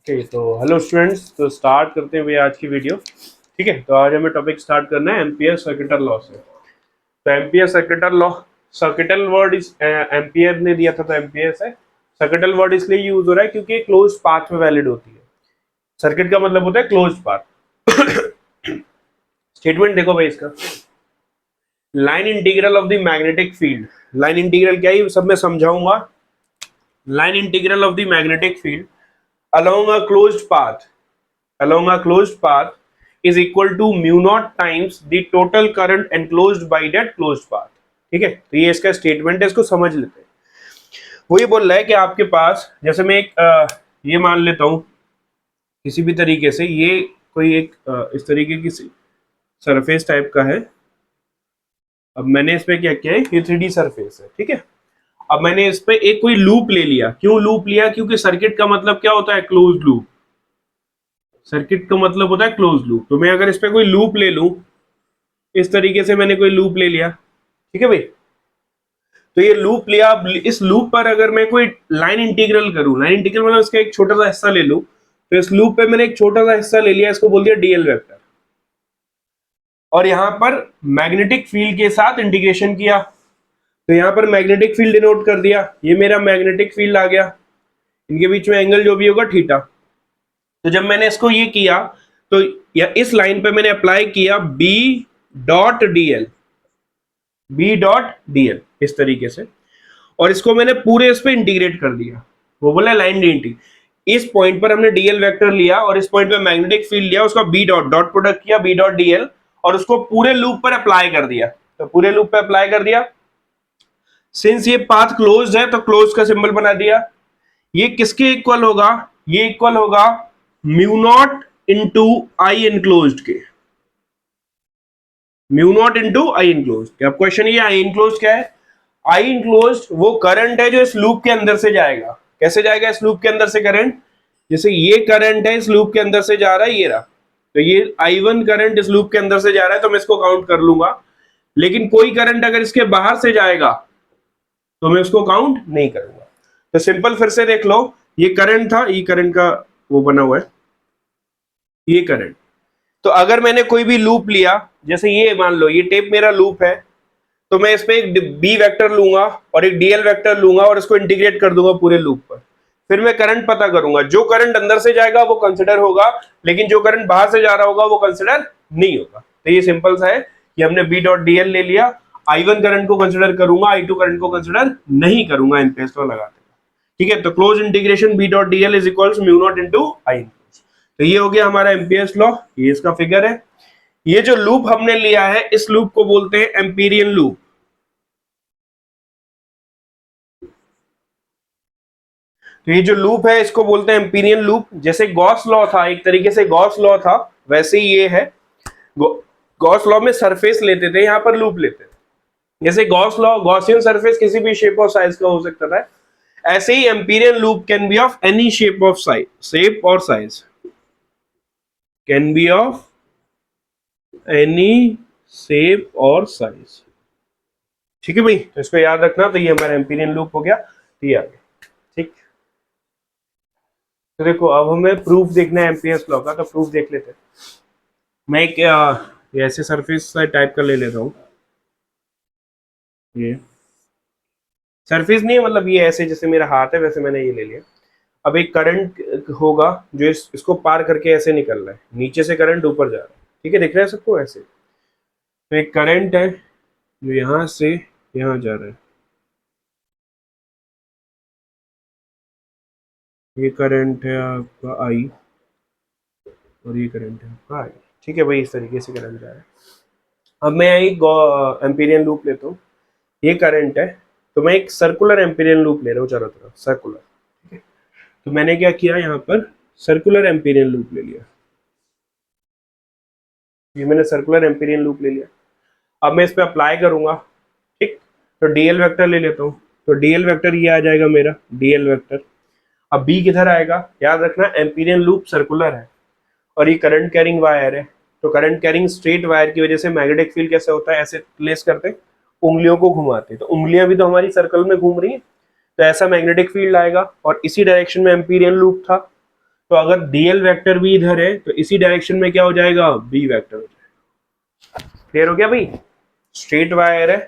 Okay तो hello students, तो start करते हुए आज की वीडियो। ठीक है, तो आज हमें टॉपिक स्टार्ट करना है एम्पियर सर्किटल लॉ से। तो ampere circuital law, circuital word इस एम्पियर ने दिया था तो एम्पियर से सर्किटल वर्ड इसलिए यूज हो रहा है क्योंकि क्लोज पाथ में वैलिड होती है। सर्किट का मतलब होता है क्लोज पाथ। स्टेटमेंट देखो भाई इसका, line integral of the magnetic field. Line integral क्या है सब मैं समझाऊंगा। Line integral of the magnetic field along a closed path is equal to mu naught times the total current enclosed by that closed path। ठीक है, तो ये इसका स्टेटमेंट है, इसको समझ लेते हैं। वो ये बोल रहा है कि आपके पास, जैसे मैं एक ये मान लेता हूं किसी भी तरीके से, ये कोई एक इस तरीके की सरफेस टाइप का है। अब मैंने इस पे क्या किया है, ये 3D सरफेस है। ठीक है, अब मैंने इस पे एक कोई लूप ले लिया। क्यों लूप लिया? क्योंकि सर्किट का मतलब क्या होता है, क्लोज लूप। सर्किट का मतलब होता है क्लोज लूप। तो मैं अगर इस पे कोई लूप ले लूं, इस तरीके से मैंने कोई लूप ले लिया, ठीक है भाई, तो ये लूप लिया। इस लूप पर अगर मैं कोई लाइन इंटीग्रल करूं, लाइन इंटीग्रल मतलब इसका एक छोटा सा हिस्सा ले लूं, तो इस लूप पे मैंने एक छोटा सा हिस्सा ले लिया, इसको बोल दिया डीएल वेक्टर, और यहां पर मैग्नेटिक फील्ड के साथ इंटीग्रेशन किया। तो यहां पर मैग्नेटिक फील्ड डिनोट कर दिया, ये मेरा मैग्नेटिक फील्ड आ गया। इनके बीच में एंगल जो भी होगा थीटा। तो जब मैंने इसको ये किया, तो या इस लाइन पे मैंने अप्लाई किया B dot DL, B dot DL इस तरीके से, और इसको मैंने पूरे इस पे इंटीग्रेट कर दिया। वो बोला लाइन डेंटिंग। इस पॉइंट पर हमने डीएल वेक्टर लिया और इस पॉइंट पे मैग्नेटिक फील्ड लिया, उसका बी डॉट डॉट प्रोडक्ट किया, बी डॉट डीएल, और उसको पूरे लूप पर अप्लाई कर दिया। तो पूरे लूप पे अप्लाई कर दिया। सिंस ये पाथ क्लोज्ड है तो क्लोज का सिंबल बना दिया। ये किसके इक्वल होगा? ये इक्वल होगा mu naught into I enclosed के। Mu not into I enclosed. अब क्वेश्चन ये, आई एनक्लोज्ड क्या है? आई एनक्लोज्ड वो करंट है जो इस लूप के अंदर से जाएगा। कैसे जाएगा इस लूप के अंदर से करंट? जैसे ये करंट है इस लूप के अंदर से जा रहा है, ये रहा, तो ये I1 करंट इस लूप के अंदर से जा रहा है, तो मैं इसको काउंट कर लूंगा। लेकिन कोई करंट अगर इसके बाहर से जाएगा तो मैं उसको काउंट नहीं करूंगा। तो सिंपल फिर से देख लो, ये करंट था, ये करंट का वो बना हुआ है, ये करंट। तो अगर मैंने कोई भी लूप लिया, जैसे ये मान लो ये टेप मेरा लूप है, तो मैं इसमें एक बी वेक्टर लूंगा और एक डीएल वेक्टर लूंगा और इसको इंटीग्रेट कर दूंगा पूरे लूप पर। फिर मैं करंट पता करूंगा, जो करंट अंदर से जाएगा वो कंसिडर होगा, लेकिन जो करंट बाहर से जा रहा होगा वो कंसिडर नहीं होगा। तो ये सिंपल सा है कि हमने बी डॉट डीएल ले लिया। I1 करंट को कंसिडर करूंगा, I2 करंट को कंसिडर नहीं करूंगा एम्पियर्स लॉ लगाते। ठीक है, तो close integration B dot DL is equals mu not into I. तो ये हो गया हमारा एम्पियर्स लॉ, ये इसका फिगर है। ये जो लूप हमने लिया है, इस लूप को बोलते हैं एम्पीरियन लूप। तो ये जो लूप है इसको बोलते हैं एम्पीरियन लूप। जैसे गॉस लॉ था, एक तरीके से गॉस लॉ था, वैसे ही ये है। गॉस लॉ में सरफेस लेते थे, यहां पर लूप लेते थे। जैसे गॉस लॉ, गॉसियन सरफेस किसी भी शेप और साइज का हो सकता था, ऐसे ही Amperian loop can be of any shape of size, shape और size, can be of any shape और साइज। ठीक है भाई, तो इसको याद रखना। तो ये हमारा एम्पीरियन लूप हो गया, तो ये आ गया। ठीक, तो देखो अब हमें प्रूफ देखना है एम्पियर्स लॉ का, तो प्रूफ देख लेते हैं। मैं एक ये ऐसे सरफेस टाइप का ले लेता हूँ। ये सरफेस नहीं है, मतलब ये ऐसे जैसे मेरा हाथ है वैसे मैंने ये ले लिया। अब एक करंट होगा जो इसको पार करके ऐसे निकल रहा है, नीचे से करंट ऊपर जा रहा है। ठीक है, दिख रहा है सबको ऐसे? तो एक करंट है जो यहां से यहां जा रहा है, ये करंट है आपका आई, और ये करंट है आपका आई। ठीक है भाई, इस तरीके से करंट जा रहा है। अब मैं एक एम्पीरियन लूप लेता हूँ, ये करंट है, तो मैं एक सर्कुलर एम्पीरियन लूप ले रहा हूँ चारों तरफ, सर्कुलर। ठीक है, तो मैंने क्या किया, यहाँ पर सर्कुलर एम्पीरियन लूप ले लिया। ये मैंने सर्कुलर एम्पीरियन लूप ले लिया। अब मैं इस पर अप्लाई करूंगा। ठीक, तो डीएल वेक्टर ले लेता हूँ, तो डीएल वेक्टर ये आ जाएगा मेरा डीएल वेक्टर। अब बी किधर आएगा, याद रखना एम्पीरियन लूप सर्कुलर है और ये करंट कैरिंग वायर है। तो करंट कैरिंग स्ट्रेट वायर की वजह से मैग्नेटिक फील्ड कैसे होता है, ऐसे प्लेस करते, उंगलियों को घुमाते, तो उंगलियां भी तो हमारी सर्कल में घूम रही है, तो ऐसा मैग्नेटिक फील्ड आएगा। और इसी डायरेक्शन में एम्पीरियन लूप था, तो अगर डीएल वेक्टर भी इधर है तो इसी डायरेक्शन में क्या हो जाएगा, बी वेक्टर हो जाएगा। क्लियर हो गया भाई? स्ट्रेट वायर है,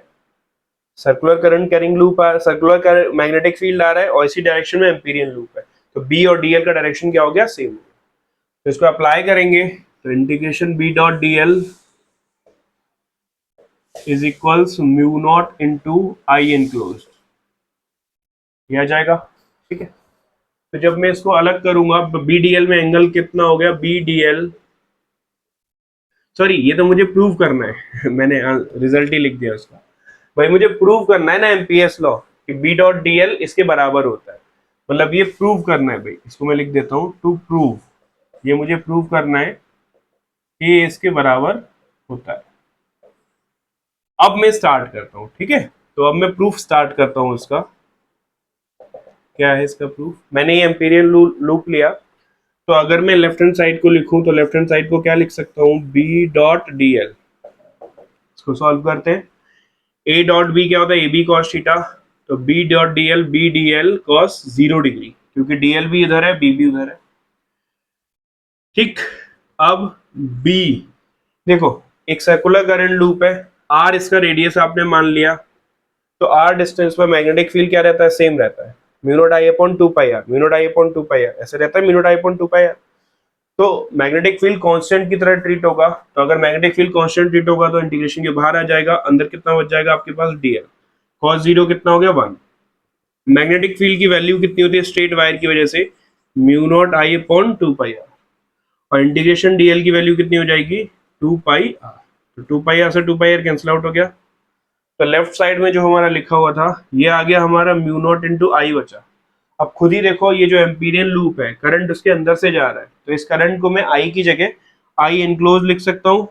सर्कुलर करंट कैरिंग लूप आ, सर्कुलर मैग्नेटिक फील्ड आ रहा है और इसी डायरेक्शन में एम्पीरियन लूप है, तो बी और डीएल का डायरेक्शन क्या हो गया, सेम हो गया। तो इसको अप्लाई करेंगे तो integration B dot D L is equals mu not into I enclose, यह आ जाएगा। ठीक है, तो जब मैं इसको अलग करूंगा, बी डी एल में एंगल कितना हो गया, बी डी एल, सॉरी ये तो मुझे प्रूव करना है मैंने रिजल्ट ही लिख दिया उसका। भाई मुझे प्रूव करना है ना एमपीएस लॉ कि बी डॉट डी एल इसके बराबर होता है, मतलब ये प्रूव करना है भाई। इसको मैं लिख देता हूं, टू प्रूव, ये मुझे प्रूव करना है कि ये इसके बराबर होता है। अब मैं स्टार्ट करता हूं, ठीक है, तो अब मैं प्रूफ स्टार्ट करता हूं उसका। क्या है इसका प्रूफ, मैंने ये एम्पीरियल लूप लिया, तो अगर मैं लेफ्ट हैंड साइड को लिखूं तो लेफ्ट हैंड साइड को क्या लिख सकता हूं, बी डॉट डी एल। इसको सॉल्व करते हैं, ए डॉट बी क्या होता है, ए बी कॉस थीटा, तो B dot D L, B D L cos 0 degree, क्योंकि डी एल भी इधर है, बी भी उधर है। ठीक, अब बी देखो, एक सर्कुलर करंट लूप है, आर इसका रेडियस आपने मान लिया, तो आर डिस्टेंस पर मैग्नेटिक फील्ड क्या रहता है, सेम रहता है, mu not I upon 2 pi R, mu not I upon 2 pi R, ऐसे रहता है mu not I upon 2 pi R. तो मैग्नेटिक फील्ड कांस्टेंट की तरह ट्रीट होगा, तो अगर मैग्नेटिक फील्ड कांस्टेंट ट्रीट होगा तो इंटीग्रेशन के बाहर आ जाएगा, अंदर कितना बच जाएगा आपके पास, डीएल cos 0 कितना हो गया, 1। मैग्नेटिक फील्ड की वैल्यू कितनी होती है स्ट्रेट वायर की वजह से, mu not I upon 2 pi R, और इंटीग्रेशन डीएल की वैल्यू कितनी हो जाएगी, 2 पाई आर, तो 2 पाई आर से 2 पाई आर कैंसिल आउट हो गया। तो लेफ्ट साइड में जो हमारा लिखा हुआ था ये आ गया हमारा म्यू नॉट इंटू आई बचा। अब खुद ही देखो, ये जो एम्पीरियन लूप है, करंट उसके अंदर से जा रहा है, तो इस करंट को मैं आई की जगह आई एनक्लोज लिख सकता हूँ।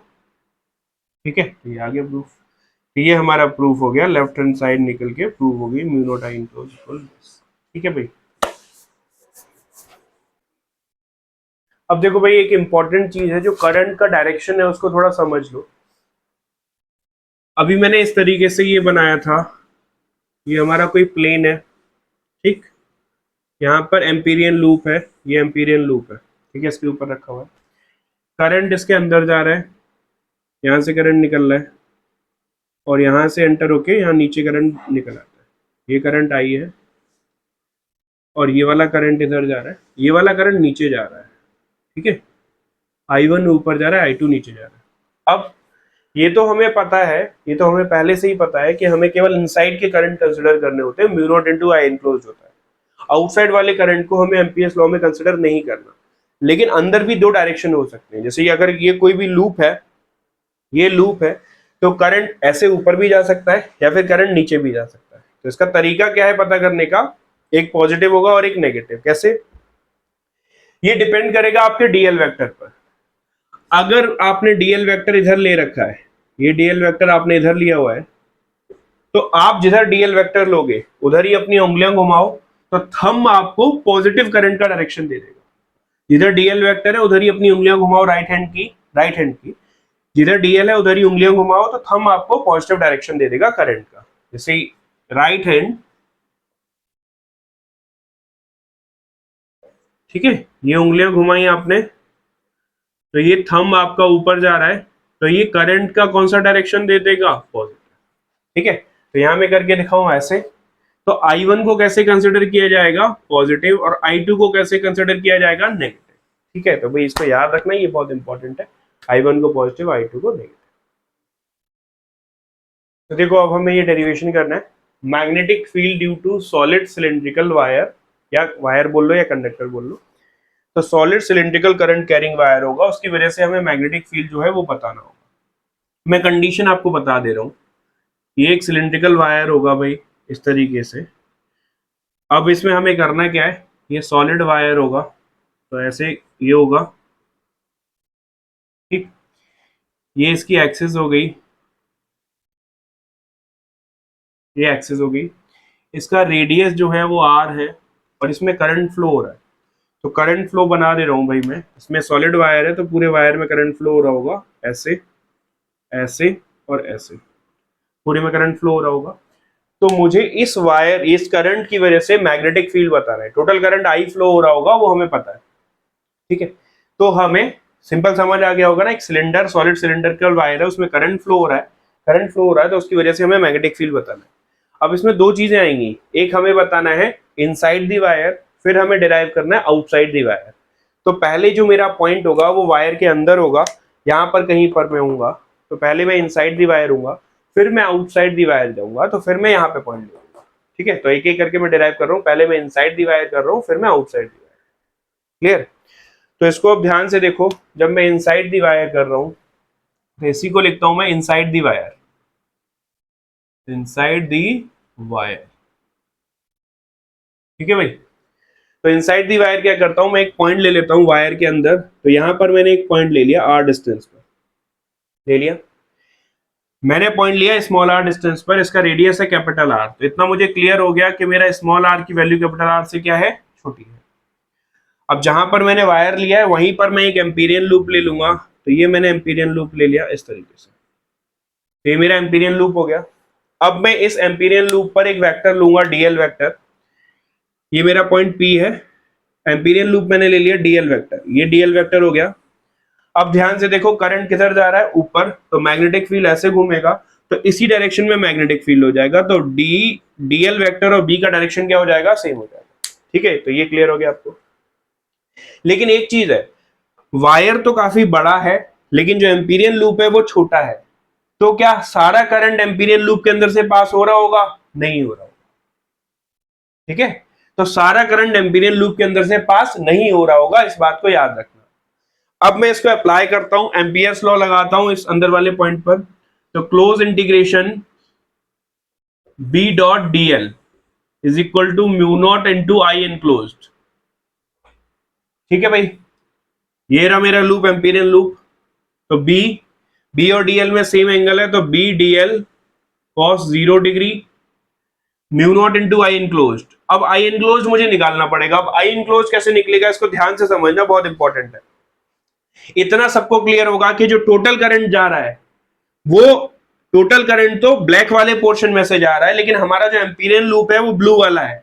ठीक है, तो ये आ गया प्रूफ। तो ये हमारा प्रूफ हो गया, लेफ्ट हैंड साइड निकल के प्रूफ हो गई mu not I enclose equal this. ठीक है भाई, अब देखो भाई एक इंपॉर्टेंट चीज है, जो करंट का डायरेक्शन है उसको थोड़ा समझ लो। अभी मैंने इस तरीके से ये बनाया था, ये हमारा कोई प्लेन है, ठीक, यहाँ पर एम्पीरियन लूप है, ये एम्पीरियन लूप है, ठीक है, इसके ऊपर रखा हुआ है, करंट इसके अंदर जा रहा है, यहाँ से करंट निकल रहा है और यहाँ से एंटर होके यहाँ नीचे करंट निकल आता है, ये करंट आई है और ये वाला करंट इधर जा रहा है, ये वाला करंट नीचे जा रहा है। ठीक है, I1 ऊपर जा रहा है, I2 नीचे जा रहा है। अब ये तो हमें पता है, ये तो हमें पहले से ही पता है कि हमें केवल इनसाइड के करंट कंसिडर करने होते हैं, mu not into I enclose होता है, आउटसाइड वाले करंट को हमें एम्पीयर्स लॉ में कंसिडर नहीं करना। लेकिन अंदर भी दो डायरेक्शन हो सकते हैं, जैसे अगर ये कोई भी लूप है, ये लूप है, तो करंट ऐसे ऊपर भी जा सकता है या फिर करंट नीचे भी जा सकता है। तो इसका तरीका क्या है पता करने का, एक पॉजिटिव होगा और एक नेगेटिव। कैसे, ये डिपेंड करेगा आपके डीएल वेक्टर पर। अगर आपने डीएल वेक्टर इधर ले रखा है, ये डीएल वेक्टर आपने इधर लिया हुआ है, तो आप जिधर डीएल वेक्टर लोगे उधर ही अपनी उंगलियां घुमाओ, तो थंब आपको पॉजिटिव करंट का डायरेक्शन दे देगा। जिधर डीएल वेक्टर है उधर ही अपनी उंगलियां घुमाओ, राइट हैंड की, जिधर डीएल है उधर ही उंगलियां घुमाओ, तो थंब आपको पॉजिटिव डायरेक्शन दे देगा करंट का। जैसे राइट हैंड, ठीक है, ये उंगलियां घुमाई आपने, तो ये थंब आपका ऊपर जा रहा है, तो ये करंट का कौन सा डायरेक्शन दे देगा, पॉजिटिव। ठीक है, तो यहां मैं करके दिखाऊं ऐसे, तो I1 को कैसे कंसिडर किया जाएगा, पॉजिटिव, और I2 को कैसे कंसिडर किया जाएगा, नेगेटिव। ठीक है, तो भाई इसको याद रखना, ये बहुत इंपॉर्टेंट है, I1 को पॉजिटिव, I2 को नेगेटिव। तो देखो अब हमें ये डेरिवेशन करना है, magnetic field due to solid cylindrical wire, या वायर बोल लो या कंडक्टर बोल लो, तो solid cylindrical current carrying wire होगा, उसकी वजह से हमें मैग्नेटिक फील्ड जो है वो बताना होगा। मैं कंडीशन आपको बता दे रहा हूं, ये एक सिलिंड्रिकल वायर होगा भाई इस तरीके से। अब इसमें हमें करना क्या है, ये सॉलिड वायर होगा, तो ऐसे ये होगा, ठीक, ये इसकी एक्सिस हो गई, ये एक्सिस हो गई, इसका रेडियस जो है वो r है, और इसमें करंट फ्लो हो रहा है, तो करंट फ्लो बना दे रहा हूं भाई मैं। इसमें सॉलिड वायर है तो पूरे वायर में करंट फ्लो हो रहा होगा, ऐसे ऐसे और ऐसे, पूरे में करंट फ्लो हो रहा होगा। तो मुझे इस वायर, इस करंट की वजह से मैग्नेटिक फील्ड बताना है। टोटल करंट I फ्लो हो रहा होगा वो हमें पता है, ठीक है, तो हमें सिंपल समझ आ गया होगा ना, एक सिलेंडर, सॉलिड सिलेंडर का वायर है, उसमें करंट फ्लो हो रहा है, करंट फ्लो हो रहा है तो उसकी वजह से हमें मैग्नेटिक फील्ड बताना है। अब इसमें दो चीजें आएंगी, एक हमें बताना है इनसाइड दी वायर, फिर हमें डिराइव करना है आउटसाइड दी वायर। तो पहले जो मेरा पॉइंट होगा वो वायर के अंदर होगा, यहाँ पर कहीं पर मैं हूँगा, तो पहले मैं इनसाइड दी वायर हूँगा, फिर मैं आउटसाइड दी वायर जाऊंगा, तो फिर मैं यहाँ पे पॉइंट लूंगा। ठीक है, तो एक एक करके मैं डिराइव कर रहा हूँ, पहले मैं इनसाइड दी वायर कर रहा हूँ, फिर मैं आउटसाइड दी वायर। क्लियर? तो इसको अब ध्यान से देखो, जब मैं इनसाइड दी वायर कर रहा हूँ तो इसी को लिखता हूं मैं inside the wire, inside the wire. ठीक है भाई, तो इनसाइड दी वायर क्या करता हूं, मैं एक पॉइंट ले लेता हूं वायर के अंदर, तो यहां पर मैंने एक पॉइंट ले लिया आर डिस्टेंस पर, ले लिया मैंने पॉइंट लिया स्मॉल आर डिस्टेंस पर, इसका रेडियस है कैपिटल आर। तो इतना मुझे क्लियर हो गया कि मेरा स्मॉल आर की वैल्यू कैपिटल आर से क्या है, छोटी है। अब जहां पर मैंने वायर लिया है वहीं पर मैं एक एम्पीरियन लूप ले लूंगा, तो ये मैंने एम्पीरियन लूप ले लिया इस तरीके से, तो ये मेरा एम्पीरियन लूप हो गया। अब मैं इस एम्पीरियन लूप पर एक वेक्टर लूंगा, डीएल वेक्टर, ये मेरा पॉइंट पी है, एम्पीरियन लूप मैंने ले लिया डीएल वेक्टर, ये डीएल वेक्टर हो गया। अब ध्यान से देखो करंट किधर जा रहा है, ऊपर, तो मैग्नेटिक फील्ड ऐसे घूमेगा, तो इसी डायरेक्शन में मैग्नेटिक फील्ड हो जाएगा, तो डी डीएल वेक्टर और बी का डायरेक्शन क्या हो जाएगा, सेम हो जाएगा। ठीक है, तो ये क्लियर हो गया आपको। लेकिन एक चीज है, वायर तो काफी बड़ा है लेकिन जो एम्पीरियन लूप है वो छोटा है, तो क्या सारा करंट एम्पीरियन लूप के अंदर से पास हो रहा होगा, नहीं हो रहा होगा। ठीक है, तो सारा करंट एम्पीरियन लूप के अंदर से पास नहीं हो रहा होगा, इस बात को याद रखना। अब मैं इसको अप्लाई करता हूं, एम्पियर्स लॉ लगाता हूं इस अंदर वाले पॉइंट पर, तो close integration B dot DL is equal to mu not into I enclosed. ठीक है भाई, ये रहा मेरा लूप, एम्पीरियन लूप। तो बी बी और डीएल में सेम एंगल है, तो B DL cos 0 degree mu not into I enclosed. अब आई एनक्लोज्ड मुझे निकालना पड़ेगा। अब आई एनक्लोज्ड कैसे निकलेगा, इसको ध्यान से समझना, बहुत इंपॉर्टेंट है। इतना सबको क्लियर होगा कि जो टोटल करंट जा रहा है वो, टोटल करंट तो ब्लैक वाले पोर्शन में से जा रहा है, लेकिन हमारा जो एम्पीरियन लूप है वो ब्लू वाला है,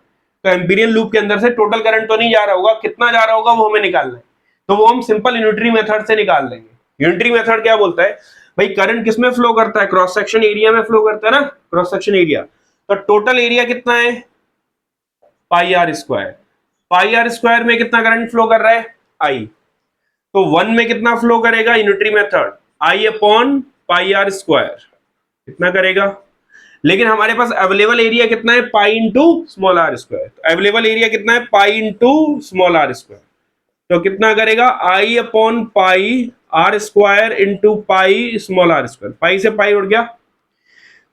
तो एम्पीरियन लूप के अंदर से टोटल करंट तो नहीं जा रहा होगा, कितना जा रहा होगा वो हमें निकालना है। तो वो हम सिंपल यूनिटरी मेथड से निकाल लेंगे। यूनिटरी मेथड क्या बोलता है भाई, करंट किसमें फ्लो करता है, क्रॉस सेक्शन एरिया में फ्लो करता है ना, क्रॉस सेक्शन एरिया। तो टोटल एरिया कितना है, pi R square. Pi R square में कितना करंट फ्लो कर रहा है, आई, तो 1 में कितना फ्लो करेगा, unitary method I upon pi R square, कितना करेगा। लेकिन हमारे पास अवेलेबल एरिया कितना है, pi into small R square. Available area कितना है, pi into small R square, तो कितना करेगा, I upon pi R square into pi small R square, pi से पाई उड़ गया,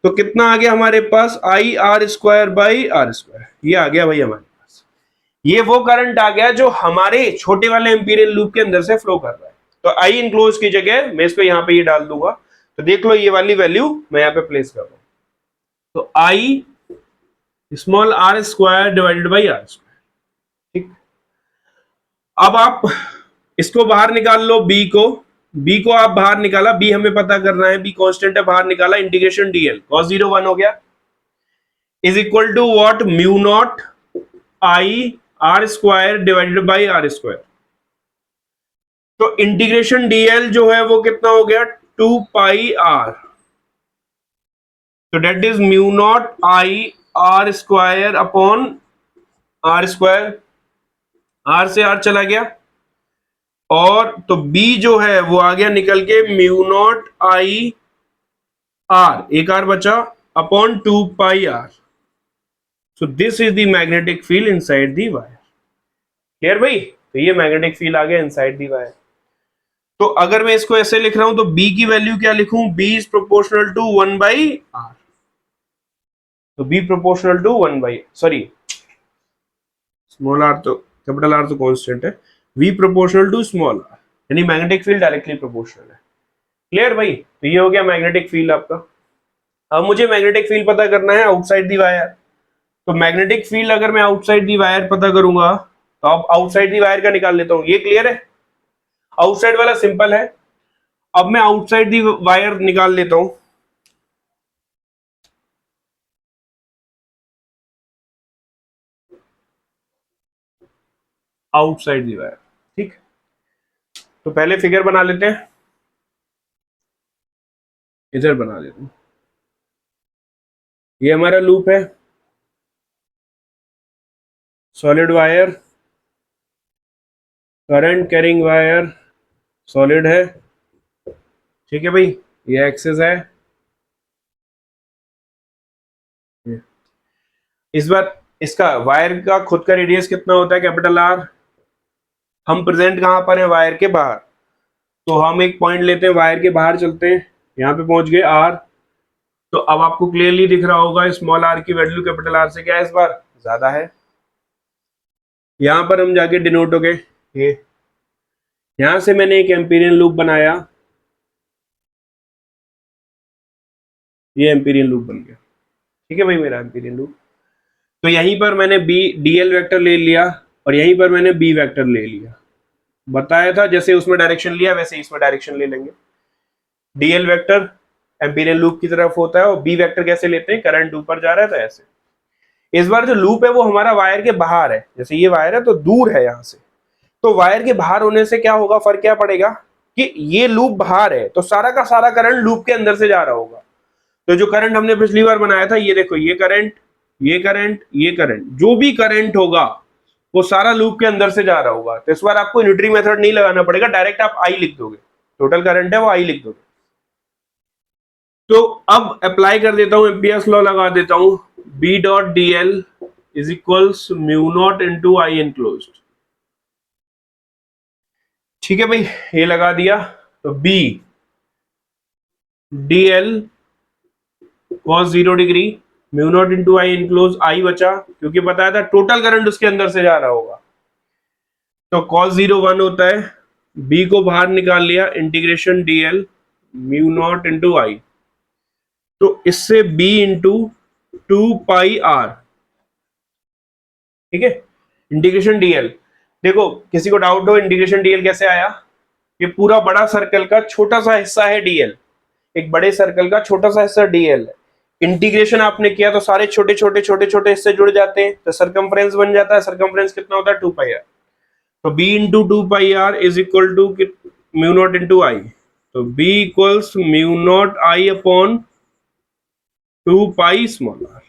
तो कितना आ गया हमारे पास, I R square by R square, ये आ गया भाई हमारे पास। ये वो करंट आ गया जो हमारे छोटे वाले एम्पीरियल लूप के अंदर से फ्लो कर रहा है। तो आई इनक्लोज की जगह मैं इसको यहां पे ये डाल दूंगा, तो देख लो ये वाली वैल्यू मैं यहां पे प्लेस कर रहा हूं, तो I small R square divided by R square. ठीक, अब आप इसको बाहर निकाल लो, बी को आप बाहर निकाला, बी हमें पता करना है, बी कांस्टेंट है, बाहर निकाला, इंटीग्रेशन डीएल cos 0 1 हो गया, is equal to what, mu not I R square divided by R square. तो इंटीग्रेशन डीएल जो है वो कितना हो गया, 2 पाई आर, तो that is mu not I R square upon R square, R से आर चला गया, और तो बी जो है वो आ गया निकल के म्यू नॉट आई आर, एक आर बचा, upon 2 pi R. So this is the magnetic field inside the wire. Clear भाई, तो ये मैग्नेटिक फील्ड आ गया इनसाइड दी वायर। तो अगर मैं इसको ऐसे लिख रहा हूं तो बी की वैल्यू क्या लिखूं, B is proportional to 1 by R, तो B proportional to 1 by, sorry small R तो, कैपिटल आर तो कांस्टेंट है, B proportional to small R, यानी मैग्नेटिक फील्ड डायरेक्टली प्रोपोर्शनल है। क्लियर भाई, तो ये हो गया मैग्नेटिक फील्ड आपका। अब मुझे मैग्नेटिक फील्ड पता करना है आउटसाइड दी वायर, तो मैग्नेटिक फील्ड अगर मैं आउटसाइड दी वायर पता करूंगा तो अब आउटसाइड दी वायर का निकाल लेता हूं, ये क्लियर है, आउटसाइड वाला सिंपल है। अब मैं आउटसाइड दी वायर निकाल लेता हूं, आउटसाइड दी वायर। ठीक, तो पहले फिगर बना लेते हैं, इधर बना देते हैं। ये हमारा लूप है, solid wire, current carrying wire solid है, ठीक है भाई। ये एक्सेस है। इस बार इसका वायर का खुद का रेडियस कितना होता है, कैपिटल आर। हम प्रेजेंट कहां पर है, वायर के बाहर। तो हम एक पॉइंट लेते हैं, वायर के बाहर चलते हैं, यहाँ पे पहुंच गए आर। तो अब आपको क्लियरली दिख रहा होगा स्मॉल आर की वैल्यू कैपिटल आर से क्या है, इस बार ज्यादा है। यहां पर हम जाके डिनोट हो गए, ये यहां से मैंने एक एम्पीरियन लूप बनाया, ये एम्पीरियन लूप बन गया, ठीक है भाई, मेरा एम्पीरियन लूप। तो यहीं पर मैंने बी डीएल वेक्टर ले लिया और यहीं पर मैंने बी वेक्टर ले लिया। बताया था जैसे उसमें डायरेक्शन लिया वैसे इसमें डायरेक्शन ले लेंगे। डीएल वेक्टर एम्पीरियन लूप की तरफ होता है और बी वेक्टर कैसे लेते हैं, करंट ऊपर जा रहा है तो ऐसे। इस बार जो लूप है वो हमारा वायर के बाहर है, जैसे ये वायर है तो दूर है यहां से। तो वायर के बाहर होने से क्या होगा, फर्क क्या पड़ेगा कि ये लूप बाहर है तो सारा का सारा करंट लूप के अंदर से जा रहा होगा। तो जो करंट हमने पिछली बार बनाया था, ये देखो, ये करंट, ये करंट, ये करंट, जो भी करंट होगा वो सारा लूप के अंदर से जा रहा होगा। तो इस बार आपको यूनिटरी मेथड नहीं लगाना पड़ेगा, डायरेक्ट आप आई लिख दोगे, टोटल करंट है वो आई लिख दोगे। तो अब अप्लाई कर देता हूं, एम्पियर्स लॉ लगा देता हूं, B dot D L is equals mu not into I enclosed, ठीक है भाई, ये लगा दिया। तो B D L cos 0 degree mu not into I enclose, I बचा क्योंकि बताया था टोटल करंट उसके अंदर से जा रहा होगा। तो कॉस 0 1 होता है, बी को बाहर निकाल लिया, integration DL mu not into I, तो इससे बी इंटू 2 पाई आर, ठीक है, इंटीग्रेशन डीएल। देखो किसी को डाउट हो इंटीग्रेशन डीएल कैसे आया, ये पूरा बड़ा सर्कल का छोटा सा हिस्सा है डीएल, एक बड़े सर्कल का छोटा सा हिस्सा डीएल है। इंटीग्रेशन आपने किया तो सारे छोटे छोटे छोटे छोटे हिस्से जुड़ जाते हैं, तो सरकमफ्रेंस बन जाता है। सरकमफ्रेंस कितना होता है, 2 पाई आर। तो b into 2 pi R is equal to mu not into I. तो b equals mu not I upon 2 pi small R.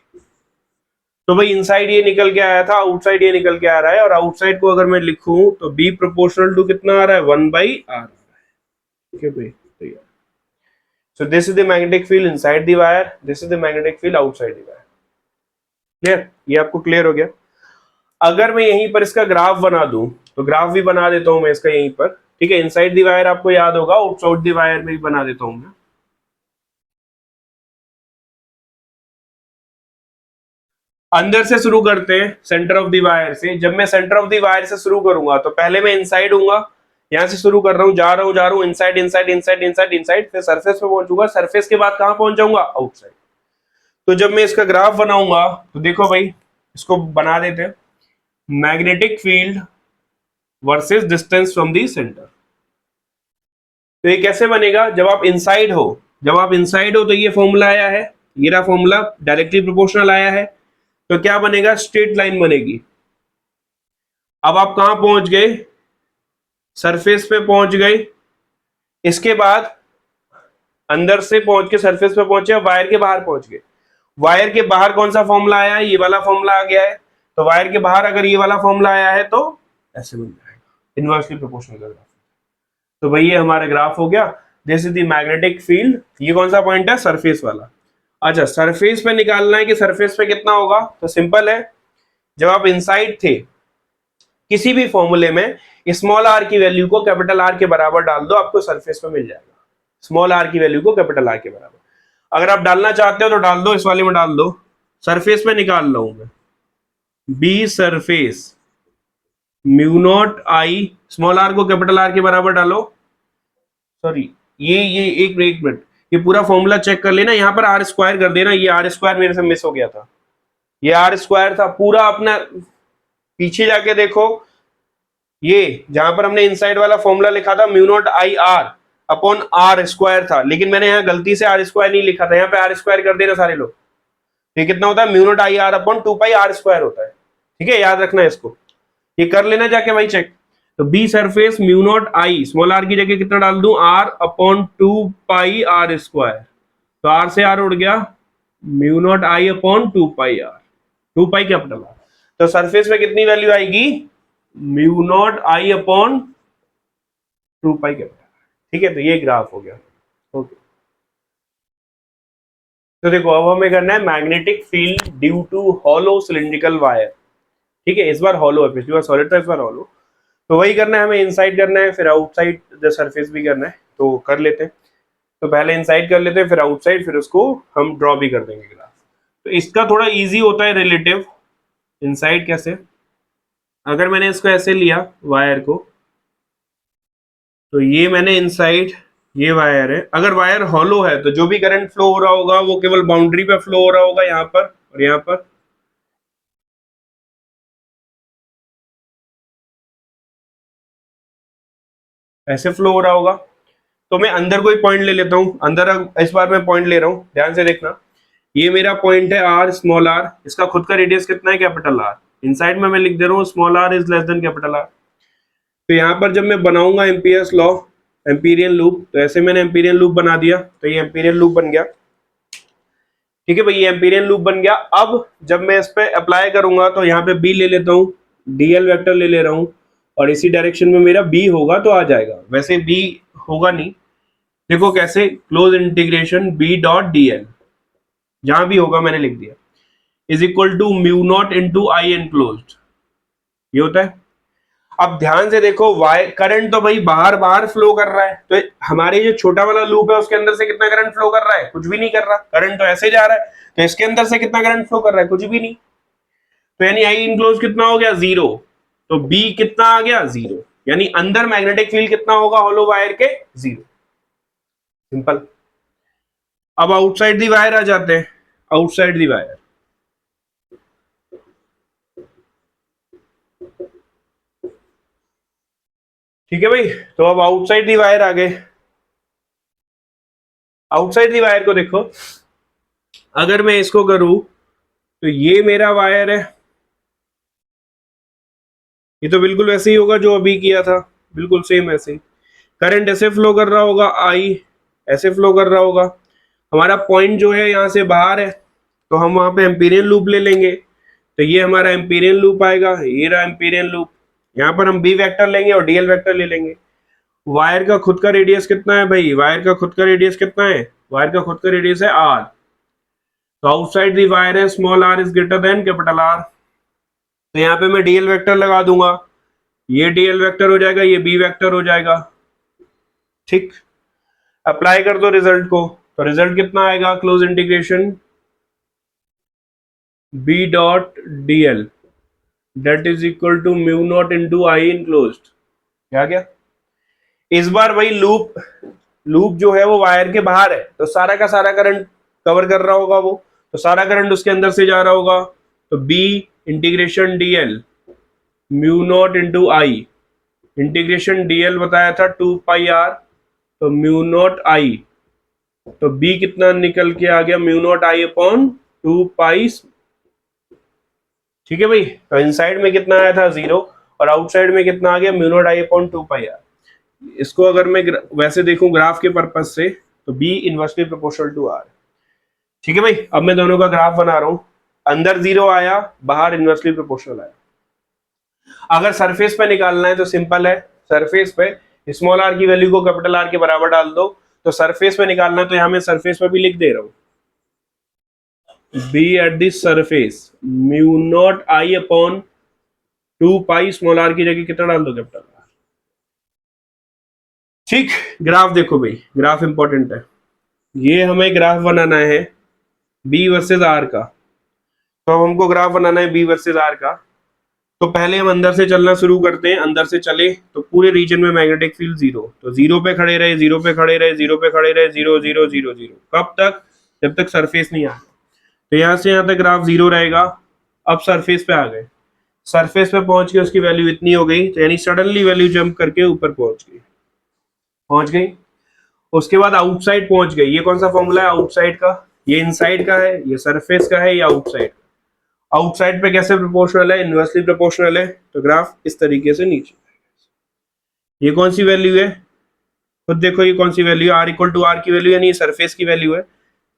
तो भाई इनसाइड ये निकल के आया था, आउटसाइड ये निकल के आ रहा है, और आउटसाइड को अगर मैं लिखूं तो b प्रोपोर्शनल टू कितना आ रहा है, 1/r, ठीक है भाई। So this is the magnetic field inside the wire, this is the magnetic field outside the wire. Clear, ये आपको क्लियर हो गया। अगर मैं यहीं पर इसका ग्राफ बना दूं तो ग्राफ भी बना देता हूं मैं इसका यहीं पर, ठीक है। इनसाइड दी वायर आपको याद होगा, आउटसाइड दी वायर में भी बना देता हूं मैं। अंदर से शुरू करते हैं, सेंटर ऑफ दी वायर से। जब मैं सेंटर ऑफ दी वायर से शुरू करूंगा तो पहले मैं इनसाइड हूंगा, यहां से शुरू कर रहा हूं, जा रहा हूं inside inside inside inside inside, फिर सरफेस पे पहुंचूंगा, सरफेस के बाद कहां पहुंच जाऊंगा, आउटसाइड। तो जब मैं इसका ग्राफ बनाऊंगा तो देखो भाई, इसको बना देते हैं, magnetic field versus distance from the centre. तो ये कैसे बनेगा, जब आप इनसाइड हो, जब आप इनसाइड हो तो ये फॉर्मूला आया है, ये रहा फॉर्मूला, डायरेक्टली प्रोपोर्शनल आया है। तो क्या बनेगा, स्ट्रेट लाइन बनेगी। अब आप कहां पहुंच गए, सरफेस पे पहुंच गए। इसके बाद अंदर से पहुंच के सरफेस पे पहुंचे, वायर के बाहर पहुंच गए। वायर के बाहर कौन सा फॉर्मूला आया है, ये वाला फॉर्मूला आ गया है। तो वायर के बाहर अगर ये वाला फॉर्मूला आया है तो ऐसे बन जाएगा, इनवर्सली प्रोपोर्शनल का ग्राफ। तो भाई ये हमारा ग्राफ हो गया, this is the magnetic field. ये कौन सा पॉइंट है, सरफेस वाला। अच्छा, सरफेस पे निकालना है कि सरफेस पे कितना होगा, तो सिंपल है, जब आप इनसाइड थे किसी भी फॉर्मूले में स्मॉल आर की वैल्यू को कैपिटल आर के बराबर डाल दो, आपको सरफेस पे मिल जाएगा। स्मॉल आर की वैल्यू को कैपिटल आर के बराबर अगर आप डालना चाहते हो तो डाल दो, इस वाले में डाल दो। सरफेस पे निकाल लो मैं, B surface mu not I, small R को कैपिटल आर के बराबर डालो। सॉरी, ये एक मिनट, ये पूरा फॉर्मूला चेक कर लेना, यहाँ पर आर स्क्वायर कर देना। ये आर स्क्वायर मेरे से मिस हो गया था, ये आर स्क्वायर था पूरा अपना, पीछे जाके देखो, ये जहां पर हमने इनसाइड वाला फॉर्मूला लिखा था mu not I R upon R square था, लेकिन मैंने यहाँ गलती से आर स्क्वायर नहीं लिखा था, यहाँ पे आर स्क्वायर कर देना सारे लोग। ये कितना होता है, mu not I R upon 2 pi R square होता है, ठीक है, याद रखना है इसको, ये कर लेना जाके भाई चेक। तो B surface mu not I, small R की जगह कितना डाल दूं, आर अपॉन 2 पाई r²। तो आर से आर उड़ गया, mu not I upon 2 pi r, 2 pi capital R. तो सरफेस पे कितनी वैल्यू आएगी, mu naught I upon 2 pi capital. ठीक है, तो ये ग्राफ हो गया। ओके, तो देखो अब हमें करना है magnetic field due to hollow cylindrical wire. ठीक है, इस बार हॉलो है, पिछली बार सॉलिड था, इस बार हॉलो। तो वही करना है हमें, इनसाइड करना है, फिर आउटसाइड द सरफेस भी करना है। तो कर लेते हैं, तो पहले इनसाइड कर लेते हैं, फिर आउटसाइड, फिर उसको हम ड्रॉ भी कर देंगे ग्राफ। तो इसका थोड़ा इजी होता है रिलेटिव। इनसाइड कैसे, अगर मैंने इसको ऐसे लिया वायर को, तो ये मैंने इनसाइड, ये वायर है। अगर वायर हॉलो है तो जो भी करंट फ्लो हो रहा होगा वो केवल बाउंड्री पे फ्लो हो रहा होगा, यहाँ पर और यहाँ पर। ऐसे फ्लो हो रहा होगा। तो मैं अंदर कोई पॉइंट ले लेता हूं, अंदर इस बार मैं पॉइंट ले रहा हूं, ध्यान से देखना। ये मेरा पॉइंट है आर, स्मॉल आर, इसका खुद का रेडियस कितना है, कैपिटल आर। इनसाइड में मैं लिख दे रहा हूँ small R is less than capital R. तो यहाँ पर जब मैं बनाऊंगा एम्पियर्स लॉ, एम्पीरियन लूप, तो ऐसे मैंने एम्पीरियन लूप बना दिया, तो ये एम्पीरियन लूप बन गया। ठीक है भाई, ये एम्पीरियन लूप बन गया। अब जब मैं इस पे अप्लाई करूंगा तो यहाँ पे बी ले लेता हूँ, डीएल वेक्टर ले ले रहा हूँ, और इसी डायरेक्शन में मेरा बी होगा तो आ जाएगा। वैसे बी होगा नहीं, देखो कैसे, close integration B dot D L, जहां भी होगा मैंने लिख दिया, is equal to mu not into I enclosed, ये होता है। अब ध्यान से देखो, वाई करंट तो भाई बाहर बाहर फ्लो कर रहा है, तो हमारे जो छोटा वाला लूप है उसके अंदर से कितना करंट फ्लो कर रहा है, कुछ भी नहीं कर रहा, करंट तो ऐसे जा रहा है। तो इसके अंदर से कितना करंट फ्लो कर रहा है, कुछ भी नहीं। तो यानी आई इनक्लोज कितना हो गया, 0। तो बी कितना आ गया, 0। यानी अंदर मैग्नेटिक फील्ड कितना होगा होलो वायर के, 0। सिंपल। अब आउटसाइड दी वायर आ जाते हैं, आउटसाइड दी वायर। ठीक है भाई, तो अब आउटसाइड दी वायर आ गए। आउटसाइड दी वायर को देखो, अगर मैं इसको करूं तो ये मेरा वायर है, ये तो बिल्कुल वैसे ही होगा जो अभी किया था, बिल्कुल सेम ऐसे ही। करंट ऐसे फ्लो कर रहा होगा, आई ऐसे फ्लो कर रहा होगा। हमारा पॉइंट जो है यहाँ से बाहर है, तो हम वहां पे एम्पीरियन लूप ले लेंगे। तो ये हमारा एम्पीरियन लूप आएगा, ये रहा एम्पीरियन लूप। यहाँ पर हम बी वेक्टर लेंगे और डीएल वेक्टर ले लेंगे। वायर का खुद का रेडियस कितना है भाई, वायर का खुद का रेडियस कितना है, वायर का खुद का रेडियस है आर। तो आउटसाइड दी वायर है small R is greater than capital R. तो यहाँ पे मैं डीएल वेक्टर लगा दूंगा, ये डीएल वेक्टर हो जाएगा, ये बी वेक्टर हो जाएगा। ठीक, अप्लाई कर दो रिजल्ट को, तो रिजल्ट कितना आएगा, close integration B dot D L that is equal to mu not into I enclosed. क्या क्या, इस बार भाई लूप, लूप जो है वो वायर के बाहर है, तो सारा का सारा करंट कवर कर रहा होगा वो, तो सारा करंट उसके अंदर से जा रहा होगा। तो B integration D L mu not into I, integration D L बताया था 2 पाई r, तो म्यू नॉट आई, तो बी कितना निकल के आ गया, mu not I upon 2 pi. ठीक है भाई, तो इनसाइड में कितना आया था, 0, और आउटसाइड में कितना आ गया, mu not I upon 2 pi r। इसको अगर मैं वैसे देखूं ग्राफ के पर्पज से, तो B inversely proportional to R. ठीक है भाई, अब मैं दोनों का ग्राफ बना रहा हूं, अंदर 0 आया, बाहर इनवर्सली प्रोपोर्शनल आया। अगर सरफेस पे निकालना है तो सिंपल है, सरफेस पे स्मॉल आर की वैल्यू को कैपिटल आर के बराबर डाल दो। तो सरफेस पे निकालना है तो यहां मैं सरफेस पे भी लिख दे रहा हूं, B at this surface mu not I upon 2 pi, small R की जगह कितना डाल दो, कैपिटल आर। ठीक, ग्राफ देखो भाई, ग्राफ इंपॉर्टेंट है। ये हमें ग्राफ बनाना है बी वर्सेस आर का। तो अब हमको ग्राफ बनाना है बी वर्सेस आर का, तो पहले हम अंदर से चलना शुरू करते हैं। अंदर से चले तो पूरे रीजन में मैग्नेटिक फील्ड 0, तो 0 पे खड़े रहे, 0 पे खड़े रहे, 0 पे खड़े रहे, 0 0 0 0, कब तक, जब तक सरफेस नहीं आ। तो यहां से यहां तक ग्राफ 0 रहेगा। अब सरफेस पे आ गए, सरफेस पे पहुंच के उसकी वैल्यू इतनी हो गई, तो यानी सडनली वैल्यू जंप करके ऊपर पहुंच गई। उसके बाद आउटसाइड पहुंच गई। ये कौन सा फॉर्मूला है आउटसाइड का, ये इनसाइड का है, ये सरफेस का है, ये आउटसाइड। आउटसाइड पे कैसे प्रोपोर्शनल है, इनवर्सली प्रोपोर्शनल है। तो ग्राफ इस तरीके से नीचे, ये कौन सी वैल्यू है, खुद देखो ये कौन सी वैल्यू है, आर इक्वल टू आर की वैल्यू है, नहीं सरफेस की वैल्यू है।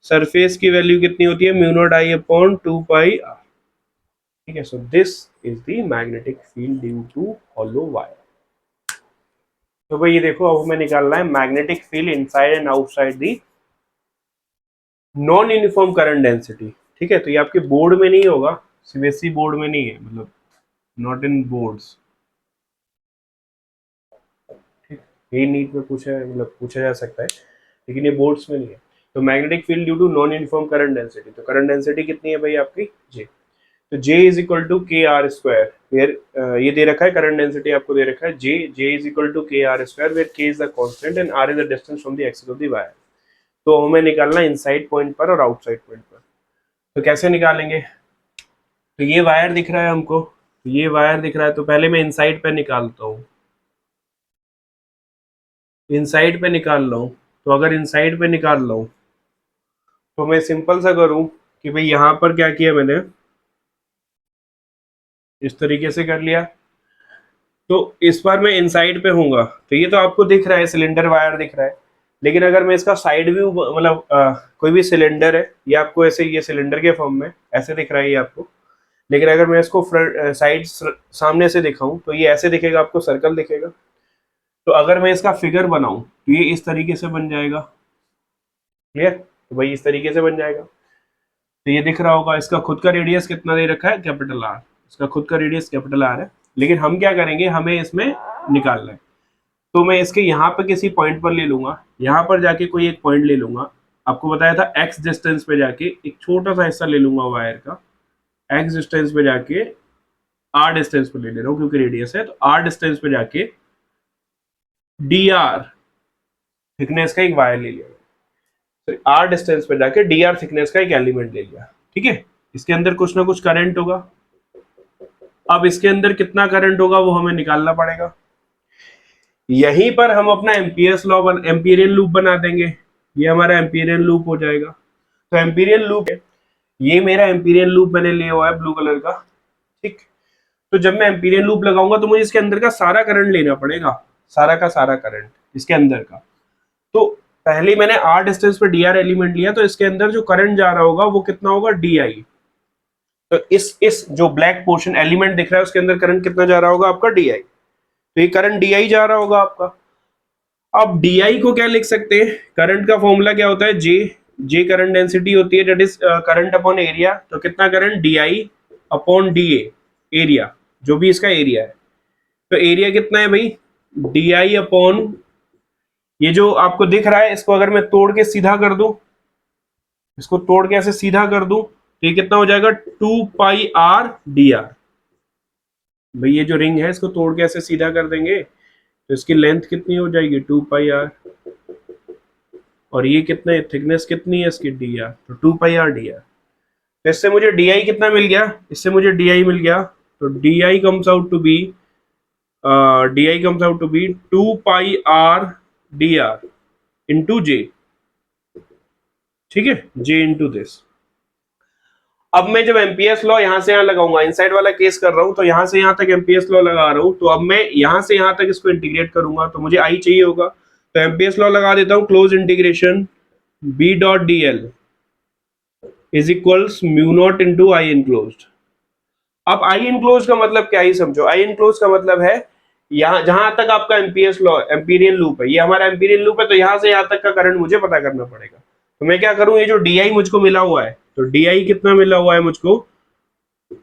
सरफेस की वैल्यू कितनी होती है, mu not I upon 2 pi R. ठीक है, so this is the magnetic field due to hollow wire. तो भाई ये देखो, अब हमें निकालना है magnetic field inside and outside the non uniform current density. ठीक है, तो ये आपके बोर्ड में नहीं होगा, सीबीएसई बोर्ड में नहीं है, मतलब नॉट इन बोर्ड्स। ठीक, ये नीट में पूछा है, मतलब पूछा जा सकता है, लेकिन ये बोर्ड्स में नहीं है। तो magnetic field due to non uniform current density, तो करंट डेंसिटी कितनी है भाई आपकी, जे। तो J is equal to K R square, where ये दे रखा है करंट डेंसिटी आपको दे रखा है J is equal to K R square, where K is the constant and R is the distance from the axis of the wire. तो हमें निकालना इनसाइड पॉइंट पर और आउटसाइड पॉइंट पर। तो कैसे निकालेंगे, तो ये वायर दिख रहा है हमको, तो ये वायर दिख रहा है, तो पहले मैं इनसाइड पे निकालता हूँ, इनसाइड पे निकाल रहा हूँ। तो अगर इनसाइड पे निकाल रहा हूँ तो मैं सिंपल सा करूँ कि भाई यहाँ पर क्या किया मैंने, इस तरीके से कर लिया। तो इस बार मैं इनसाइड पे हूँगा, तो ये तो आपको दिख रहा है सिलेंडर वायर दिख रहा है, लेकिन अगर मैं इसका साइड व्यू, मतलब कोई भी सिलेंडर है, ये आपको ऐसे, ये सिलेंडर के फॉर्म में ऐसे दिख रहा है ये आपको, लेकिन अगर मैं इसको फ्रंट साइड सामने से दिखाऊं तो ये ऐसे दिखेगा, आपको सर्कल दिखेगा। तो अगर मैं इसका फिगर बनाऊं तो ये इस तरीके से बन जाएगा, क्लियर, तो भाई इस तरीके से बन जाएगा। तो ये दिख रहा होगा, इसका खुद का रेडियस कितना दे रखा है, कैपिटल आर, इसका खुद का रेडियस कैपिटल आर है, लेकिन हम क्या करेंगे, हमें इसमें निकालना है। तो मैं इसके यहाँ पे किसी पॉइंट पर ले लूंगा, यहाँ पर जाके कोई एक पॉइंट ले लूंगा, आपको बताया था एक्स डिस्टेंस पे जाके एक छोटा सा हिस्सा ले लूंगा वायर का, एक्स डिस्टेंस पे जाके आर डिस्टेंस पे ले रहा हूँ क्योंकि रेडियस है, तो आर डिस्टेंस पे जाके डी आर थिकनेस का एक वायर ले लिया, तो आर डिस्टेंस पे जाके डी आर थिकनेस का एक एलिमेंट ले लिया। ठीक है, इसके अंदर कुछ ना कुछ करंट होगा, अब इसके अंदर कितना करंट होगा वो हमें निकालना पड़ेगा। यहीं पर हम अपना एम्पियर्स लॉ एम्पीरियन लूप बना देंगे, ये हमारा एम्पीरियन लूप हो जाएगा। तो एम्पीरियन लूप है, ये मेरा एम्पीरियन लूप मैंने लिया हुआ है ब्लू कलर का। ठीक, तो जब मैं एम्पीरियन लूप लगाऊंगा तो मुझे इसके अंदर का सारा करंट लेना पड़ेगा, सारा का सारा करंट इसके अंदर का। तो पहले मैंने आर डिस्टेंस पे डी आर एलिमेंट लिया, तो इसके अंदर जो करंट जा रहा होगा वो कितना होगा, डी आई। तो इस जो ब्लैक पोर्शन एलिमेंट दिख रहा है उसके अंदर करंट कितना जा रहा होगा आपका, डी आई। तो ये करंट डी आई जा रहा होगा आपका। अब डी आई को क्या लिख सकते हैं, करंट का फॉर्मूला क्या होता है, जे करंट डेंसिटी होती है, that is current upon area. तो कितना current, D I upon D A, area जो भी इसका एरिया है। तो एरिया कितना है भाई, डी आई अपॉन, ये जो आपको दिख रहा है इसको अगर मैं तोड़ के सीधा कर दूं, इसको तोड़ के ऐसे सीधा कर दूं तो ये कितना हो जाएगा, 2 पाई आर डी आर। भाई ये जो रिंग है इसको तोड़ के ऐसे सीधा कर देंगे तो इसकी लेंथ कितनी हो जाएगी, 2 पाई आर, और ये कितने थिकनेस कितनी है इसकी, डी आर, तो 2 पाई आर डी आर। तो इससे मुझे डी आई कितना मिल गया, इससे मुझे डी आई मिल गया, तो D I comes out to be, D I comes out to be 2 pi R D R into J. ठीक है, जे इंटू दिस। अब मैं जब एम्पियर्स लॉ यहां से यहां लगाऊंगा, इनसाइड वाला केस कर रहा हूं, तो यहां से यहां तक एम्पियर्स लॉ लगा रहा हूं, तो अब मैं यहां से यहां तक इसको इंटीग्रेट करूंगा तो मुझे आई चाहिए होगा, तो एम्पियर्स लॉ लगा देता हूं, close integration B dot D L is equals mu not into I enclosed. अब आई इनक्लोज का मतलब क्या ही समझो, आई इनक्लोज का मतलब है यहाँ जहां तक आपका एम्पियर्स लॉ एम्पीरियन लूप है, ये हमारा एम्पीरियन लूप है, तो यहां से यहां तक का करंट मुझे पता करना पड़ेगा। तो मैं क्या करूं, ये जो डी आई मुझको मिला हुआ है, तो डी आई कितना मिला हुआ है मुझको,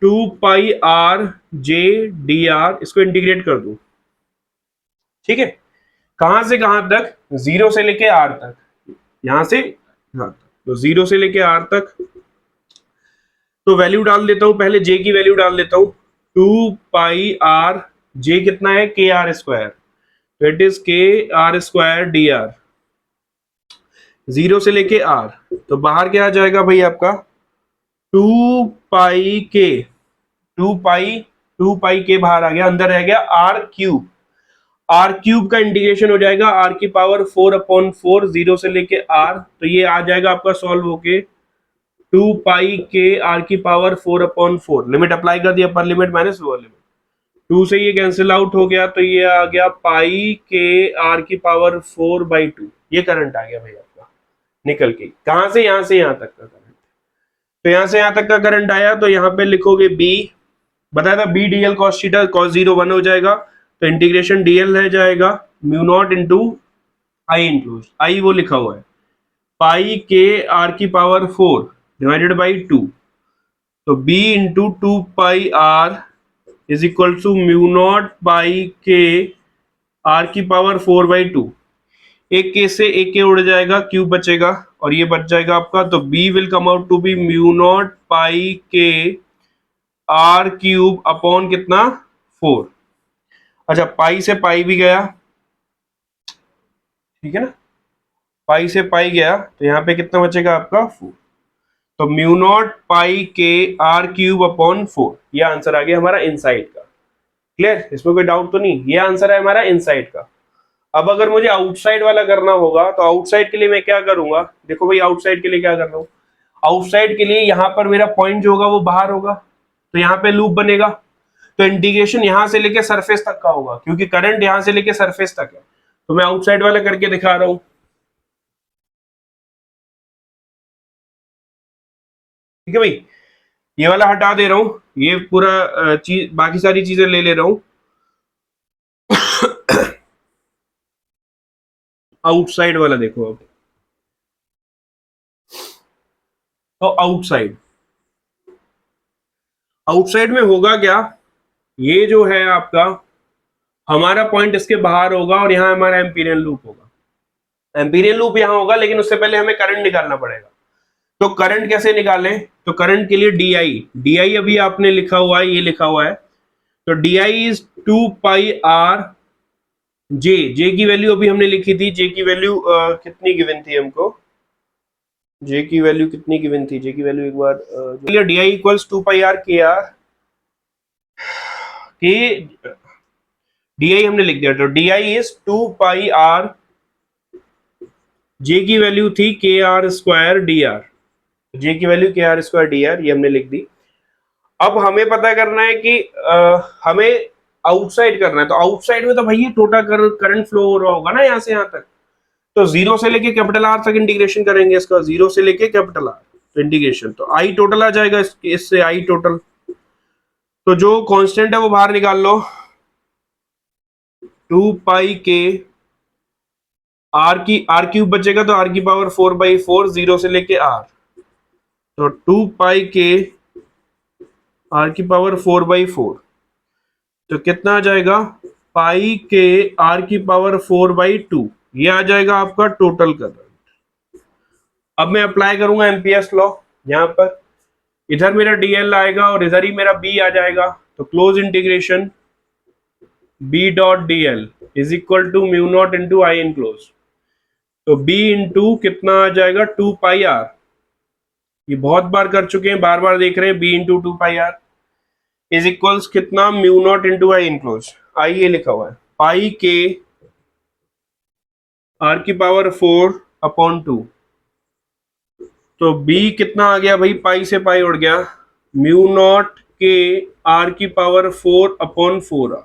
2 पाई आर जे डी आर, इसको इंटीग्रेट कर दूं। ठीक है, कहां से कहां तक, जीरो से लेके आर तक, यहां से यहां तक, तो जीरो से लेके आर तक। तो वैल्यू डाल देता हूं, पहले जे की वैल्यू डाल देता हूं, 2 पाई आर, जे कितना है, के आर स्क्वायर, तो it is K R square D R, zero से लेके आर, तो बाहर क्या आ जाएगा भाई आपका, 2 पाई के, 2 पाई के बाहर आ गया, अंदर रह गया आर क्यूब, आर क्यूब का इंटीग्रेशन हो जाएगा आर की पावर 4 अपॉन 4, जीरो से लेके आर, तो ये आ जाएगा आपका सॉल्व होके 2 पाई के आर की पावर 4 अपॉन 4, लिमिट अप्लाई कर दी, upper limit minus lower limit, 2 से ये कैंसिल आउट हो गया, तो ये आ गया पाई के आर की पावर 4/2। ये करंट आ गया भाई आपका निकल के, कहां से, यहां से यहां तक का करंट। तो यहां से यहां तक का करंट आया, तो यहां पे लिखोगे बी, बताया था B D L cos theta, cos 0 1 हो जाएगा, तो इंटीग्रेशन डीएल रह जाएगा mu not into I enclose, I वो लिखा हुआ है पाई के आर की पावर 4 डिवाइडेड बाई 2, तो b into 2 pi r is equal to mu naught pi K R की पावर 4/2। एक के से एक के उड़ जाएगा, क्यूब बचेगा और ये बच जाएगा आपका, तो b will come out to be mu naught pi K R cube upon कितना 4। अच्छा पाई से पाई भी गया, ठीक है ना, पाई से पाई गया, तो यहाँ पे कितना बचेगा आपका 4, तो mu naught pi K R cube upon 4। ये आंसर आ गया हमारा इनसाइड का। क्लियर, इसमें कोई डाउट तो नहीं, ये आंसर है हमारा इनसाइड का। अब अगर मुझे आउटसाइड वाला करना होगा, तो आउटसाइड के लिए मैं क्या करूंगा, देखो भाई आउटसाइड के लिए क्या कर रहा हूं, आउटसाइड के लिए यहां पर मेरा पॉइंट जो होगा वो बाहर होगा, तो यहां पे लूप बनेगा, तो इंटीग्रेशन यहां से लेके सरफेस तक का होगा, क्योंकि करंट यहां से लेके सरफेस तक है। तो मैं आउटसाइड वाला करके दिखा रहा हूं, ठीक है भाई, ये वाला हटा दे रहा हूं, ये पूरा चीज, बाकी सारी चीजें ले ले रहा हूं। आउटसाइड वाला देखो अब, तो आउटसाइड, आउटसाइड में होगा क्या, ये जो है आपका हमारा पॉइंट इसके बाहर होगा और यहां हमारा एम्पीरियल लूप होगा, एम्पीरियल लूप यहां होगा, लेकिन उससे पहले हमें करंट निकालना पड़ेगा। तो करंट कैसे निकालें, तो करंट के लिए डी आई अभी आपने लिखा हुआ है, ये लिखा हुआ है, तो D I is 2 pi R J की वैल्यू अभी हमने लिखी थी, जे की वैल्यू कितनी गिवन थी हमको, जे की वैल्यू कितनी गिवन थी, जे की वैल्यू एक बार D I equals 2 pi R K R के, डी आई हमने लिख दिया, तो D I is 2 pi R, J की वैल्यू थी K R square D R, J की वैल्यू के आर स्क्वायर डी आर, ये हमने लिख दी। अब हमें पता करना है कि हमें आउटसाइड करना है, तो आउटसाइड में तो भाई टोटल करंट फ्लो हो रहा होगा ना यहां से यहां तक, तो जीरो से लेके कैपिटल आर तक इंटीग्रेशन करेंगे इसका, जीरो से लेके कैपिटल आर तो इंटीग्रेशन, तो आई टोटल आ जाएगा इससे आई टोटल, तो जो कांस्टेंट है वो बाहर निकाल लो, 2 पाई के आर क्यूब बचेगा, तो आर की पावर 4/4 जीरो से लेके आर, तो 2 पाई के आर की पावर 4/4, तो कितना आ जाएगा पाई के आर की पावर 4/2, ये आ जाएगा आपका टोटल करंट। अब मैं अप्लाई करूंगा एम्पियर्स लॉ, यहां पर इधर मेरा डीएल आएगा और इधर ही मेरा बी आ जाएगा, तो close integration B dot DL is equal to mu not into I enclose, तो बी इंटू कितना आ जाएगा 2 पाई आर, ये बहुत बार कर चुके हैं, बार बार देख रहे हैं, B into 2 pi R is equals कितना mu not into I enclose, I ये लिखा हुआ है पाई के आर की पावर 4/2, तो b कितना आ गया भाई, पाई से पाई उड़ गया, म्यू नॉट के आर की पावर 4/4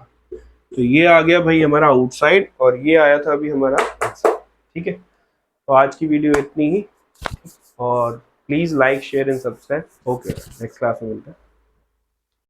तो ये आ गया भाई हमारा आउटसाइड, और ये आया था अभी हमारा आंसर। ठीक है, तो आज की वीडियो इतनी ही, और please like share and subscribe. Okay, next class में मिलते हैं।